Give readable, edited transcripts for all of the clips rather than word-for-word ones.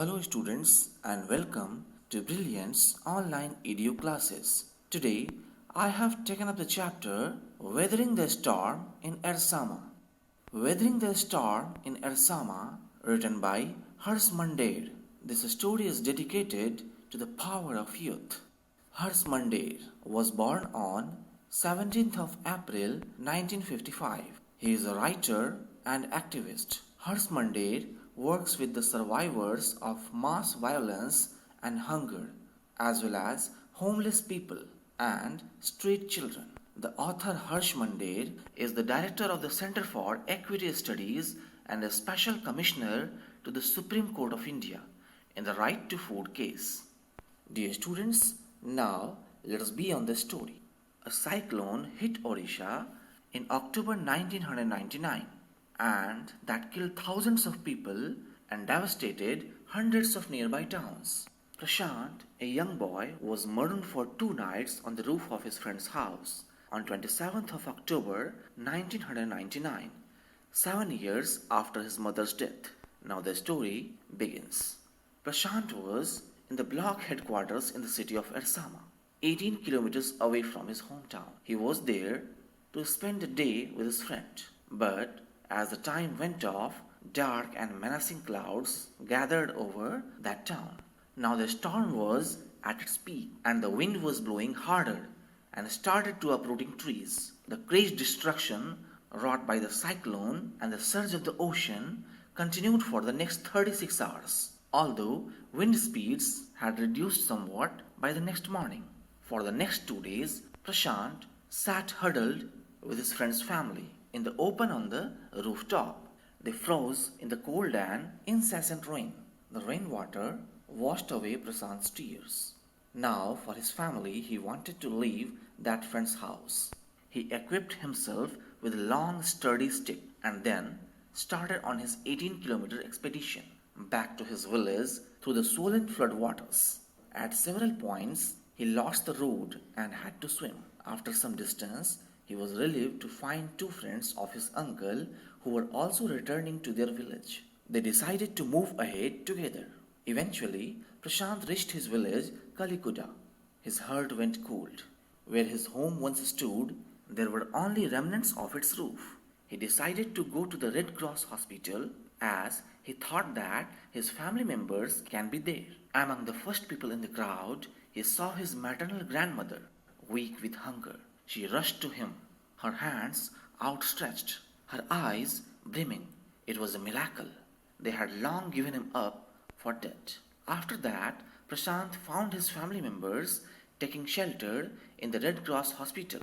Hello students and welcome to Brilliance Online Edu Classes. Today I have taken up the chapter Weathering the Storm in Ersama. Weathering the Storm in Ersama, written by Hers Mandir. This story is dedicated to the power of youth. Hers Mandir was born on 17th of April 1955. He is a writer and activist. Hers Mandir works with the survivors of mass violence and hunger, as well as homeless people and street children. The author Harsh Mandir is the director of the Center for Equity Studies and a special commissioner to the Supreme Court of India in the Right to Food case. Dear students, now let us be on the story. A cyclone hit Odisha in October 1999 and that killed thousands of people and devastated hundreds of nearby towns. Prashant, a young boy, was murdered for 2 nights on the roof of his friend's house on 27th of October 1999, 7 years after his mother's death. Now the story begins. Prashant was in the block headquarters in the city of Ersama, 18 kilometers away from his hometown. He was there to spend the day with his friend. But as the time went off, dark and menacing clouds gathered over that town. Now the storm was at its peak and the wind was blowing harder and started to uprooting trees. The crazy destruction wrought by the cyclone and the surge of the ocean continued for the next 36 hours, although wind speeds had reduced somewhat by the next morning. For the next 2 days, Prashant sat huddled with his friend's family in the open on the rooftop. They froze in the cold and incessant rain. The rainwater washed away Prashant's tears. Now, for his family, he wanted to leave that friend's house. He equipped himself with a long, sturdy stick and then started on his 18-kilometer expedition back to his village through the swollen flood waters. At several points, he lost the road and had to swim. After some distance, he was relieved to find 2 friends of his uncle who were also returning to their village. They decided to move ahead together. Eventually, Prashant reached his village, Kalikuda. His heart went cold. Where his home once stood, there were only remnants of its roof. He decided to go to the Red Cross hospital as he thought that his family members can be there. Among the first people in the crowd, he saw his maternal grandmother, weak with hunger. She rushed to him, her hands outstretched, her eyes brimming. It was a miracle. They had long given him up for dead. After that, Prashant found his family members taking shelter in the Red Cross hospital.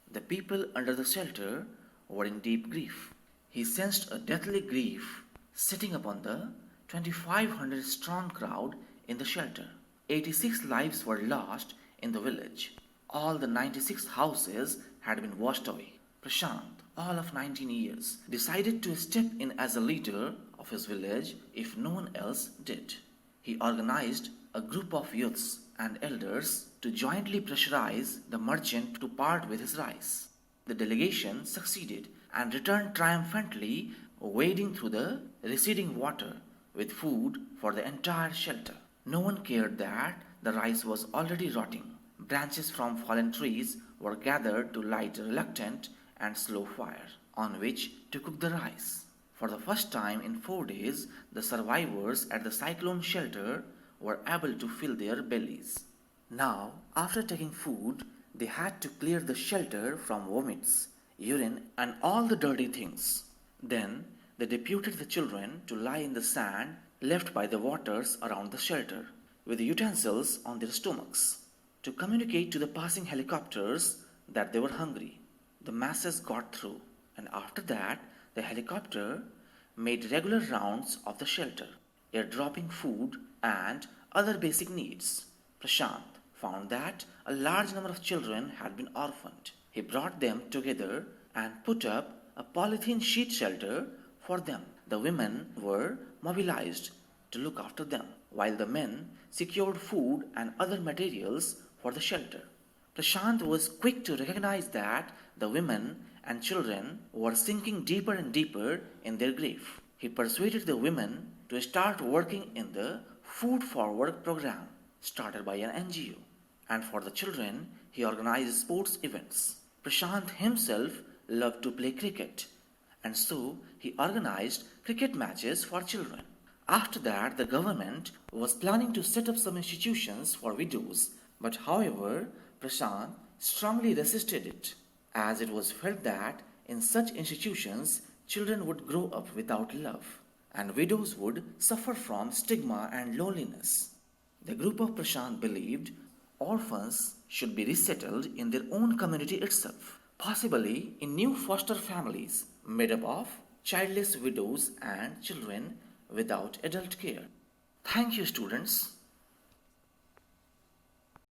The people under the shelter were in deep grief. He sensed a deathly grief sitting upon the 2,500 strong crowd in the shelter. 86 lives were lost in the village. All the 96 houses had been washed away. Prashant, all of 19 years, decided to step in as a leader of his village if no one else did. He organized a group of youths and elders to jointly pressurize the merchant to part with his rice. The delegation succeeded and returned triumphantly, wading through the receding water with food for the entire shelter. No one cared that the rice was already rotting. Branches from fallen trees were gathered to light a reluctant and slow fire on which to cook the rice. For the first time in 4 days, the survivors at the cyclone shelter were able to fill their bellies. Now, after taking food, they had to clear the shelter from vomits, urine, and all the dirty things. Then, they deputed the children to lie in the sand left by the waters around the shelter, with the utensils on their stomachs, to communicate to the passing helicopters that they were hungry. The masses got through, and after that, the helicopter made regular rounds of the shelter, airdropping food and other basic needs. Prashant found that a large number of children had been orphaned. He brought them together and put up a polythene sheet shelter for them. The women were mobilized to look after them, while the men secured food and other materials for the shelter. Prashant was quick to recognize that the women and children were sinking deeper and deeper in their grief. He persuaded the women to start working in the Food for Work program started by an NGO. And for the children, he organized sports events. Prashant himself loved to play cricket, and so he organized cricket matches for children. After that, the government was planning to set up some institutions for widows, but however, Prashant strongly resisted it, as it was felt that in such institutions, children would grow up without love, and widows would suffer from stigma and loneliness. The group of Prashant believed orphans should be resettled in their own community itself, possibly in new foster families made up of childless widows and children without adult care. Thank you, students.